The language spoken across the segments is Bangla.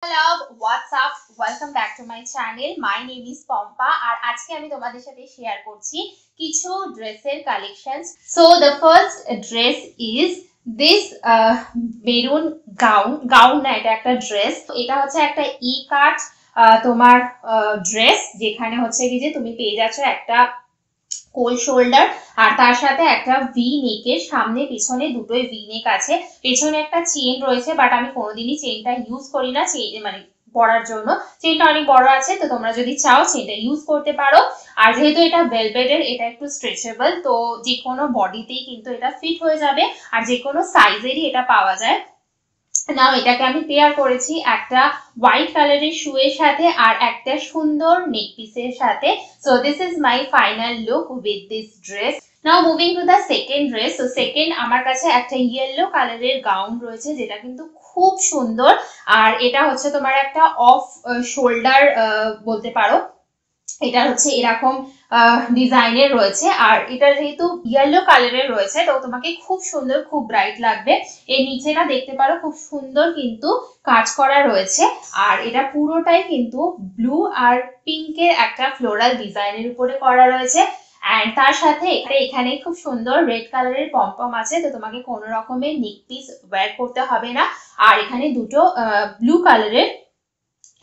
Hello, what's up? Welcome back to my channel. My name is Pompa আর আজকে আমি তোমাদের সাথে শেয়ার করছি কিছু ড্রেসের collections. So the first dress is this maroon gown না, এটা একটা ড্রেস। এটা হচ্ছে একটা ই কাট তোমার ড্রেস, যেখানে হচ্ছে কি যে তুমি পেয়ে যাচ্ছ একটা কোল শোল্ডার আর তার সাথে একটা ভি নেকের, সামনে পিছনে দুটোই ভি নেক আছে। পেছনে একটা চেন রয়েছে, বাট আমি কোনোদিনই চেনটা ইউজ করি না, মানে পরার জন্য চেনটা অনেক বড় আছে, তো তোমরা যদি চাও চেনটা ইউজ করতে পারো। আর যেহেতু এটা ভেলভেটের, এটা একটু স্ট্রেচেবল, তো যে কোনো বডিতেই কিন্তু এটা ফিট হয়ে যাবে আর যে কোনো সাইজেরই এটা পাওয়া যায়। নাও এটাকে আমি পেয়ার করেছি একটা হোয়াইট কালারের শু এর সাথে আর একটা সুন্দর নেক পিসের সাথে। So this is my final look with this dress. Now moving to the second dress. তো সেকেন্ড আমার কাছে একটা ইয়েলো কালারের গাউন রয়েছে, যেটা কিন্তু খুব সুন্দর। আর এটা হচ্ছে তোমার একটা অফ শোল্ডার বলতে পারো। এটা হচ্ছে এরকম ডিজাইনের রয়েছে, আর এটা যেহেতু ইয়েলো কালারের রয়েছে তো তোমাকে খুব সুন্দর, খুব ব্রাইট লাগবে। এর নিচেটা দেখতে পারো খুব সুন্দর কিন্তু কাজ করা রয়েছে, আর এটা পুরোটাই কিন্তু ব্লু আর পিঙ্কের একটা ফ্লোরাল ডিজাইনের উপরে করা রয়েছে। এন্ড তার সাথে এখানে খুব সুন্দর রেড কালারের পম্পম আছে, তো তোমাকে কোনো রকমের নেক পিস ওয়্যার করতে হবে না। আর এখানে দুটো ব্লু কালারের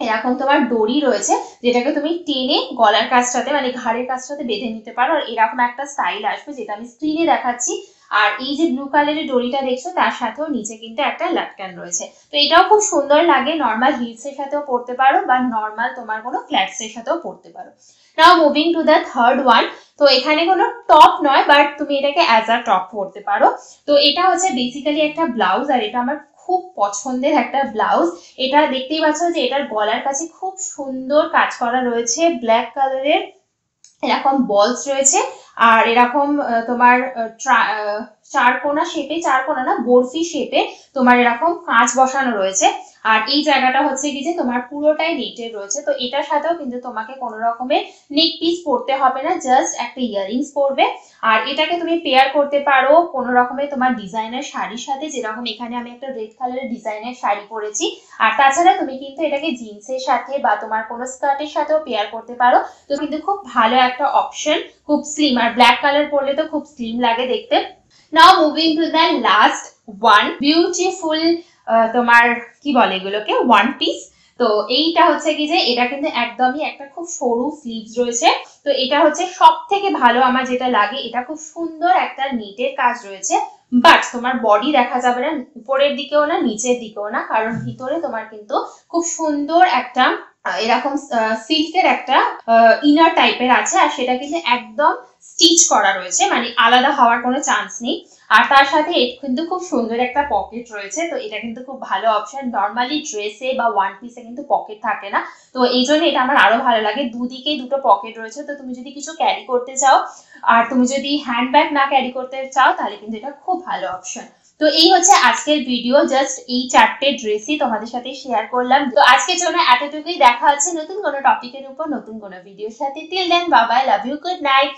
এরকম তোমার দড়ি রয়েছে, যেটাকে তুমি টেনে গলার কাছটাতে মানে ঘাড়ের কাছটাতে বেঁধে নিতে পারো। আর এরকম একটা স্টাইল আসবে, যেটা আমি স্ক্রিনে দেখাচ্ছি। আর এই যে ব্লু কালারের দড়িটা দেখছো, তার সাথেও নিচে কিন্তু একটা লাটকান রয়েছে। তো এটাও খুব সুন্দর লাগে, নর্মাল হিলস এর সাথেও পরতে পারো বা নর্মাল তোমার কোনো ফ্ল্যাটস এর সাথেও পরতে পারো। নাও moving to the third one. তো এখানে কোনো টপ নয়, বাট তুমি এটাকে অ্যাজ আ টপ পরতে পারো। তো এটা হচ্ছে বেসিক্যালি একটা ব্লাউজ, আর এটা আমার খুব পছন্দের একটা ব্লাউজ। এটা দেখতেই পাচ্ছ যে এটার গলার কাছে খুব সুন্দর কাজ করা রয়েছে, ব্ল্যাক কালারের এরকম বলস রয়েছে। আর এরকম তোমার চারকোনা শেপে, চারকোনা না বরফি শেপে তোমার এরকম কাঁচ বসানো রয়েছে। আর এই জায়গাটা হচ্ছে কি যে তোমার পুরোটাই নেটের রয়েছে। তো এটার সাথেও কিন্তু তোমাকে কোনো রকমের নেক পিস পরতে হবে না, জাস্ট একটা ইয়াররিংস পরবে। আর এটাকে তুমি পেয়ার করতে পারো কোনো রকমের তোমার ডিজাইনার শাড়ির সাথে, যেরকম এখানে আমি একটা রেড কালারের ডিজাইনের শাড়ি পরেছি। আর তাছাড়া তুমি কিন্তু এটাকে জিন্সের সাথে বা তোমার কোনো স্কার্টের সাথেও পেয়ার করতে পারো। তো কিন্তু খুব ভালো একটা অপশন, খুব স্লিম। আর ব্ল্যাক কালার পরলে তো খুব স্লিম লাগে দেখতে। নাও moving to the last one, beautiful তোমার কি বলে এগুলোকে, ওয়ান পিস। তো এইটা হচ্ছে কি যে এটা কিন্তু একদমই একটা খুব সরু স্লিভস রয়েছে। তো এটা হচ্ছে সব থেকে ভালো আমার যেটা লাগে, এটা খুব সুন্দর একটা নেটের কাজ রয়েছে, বাট তোমার বডি দেখা যাবে না, উপরের দিকেও না নিচের দিকেও না, কারণ ভিতরে তোমার কিন্তু খুব সুন্দর একটা এরকম সিল্কের একটা ইনার টাইপের আছে। আর সেটা কিন্তু একদম স্টিচ করা রয়েছে, মানে আলাদা হওয়ার কোনো চান্স নেই। আর তার সাথে কিন্তু খুব সুন্দর একটা পকেট রয়েছে। তো এটা কিন্তু খুব ভালো অপশন, নর্মালি ড্রেসে বা ওয়ান পিসে কিন্তু পকেট থাকে না, তো এই জন্য এটা আমার আরো ভালো লাগে। দুদিকেই দুটো পকেট রয়েছে, তো তুমি যদি কিছু ক্যারি করতে চাও আর তুমি যদি হ্যান্ডব্যাগ না ক্যারি করতে চাও, তাহলে কিন্তু এটা খুব ভালো অপশন। তো এই হচ্ছে আজকের ভিডিও, জাস্ট এই চারটে ড্রেসই তোমাদের সাথে শেয়ার করলাম। তো আজকের জন্য এতটুকুই, দেখা হচ্ছে নতুন কোনো টপিকের উপর নতুন কোনো ভিডিওর সাথে। Till then bye bye, love you, good night.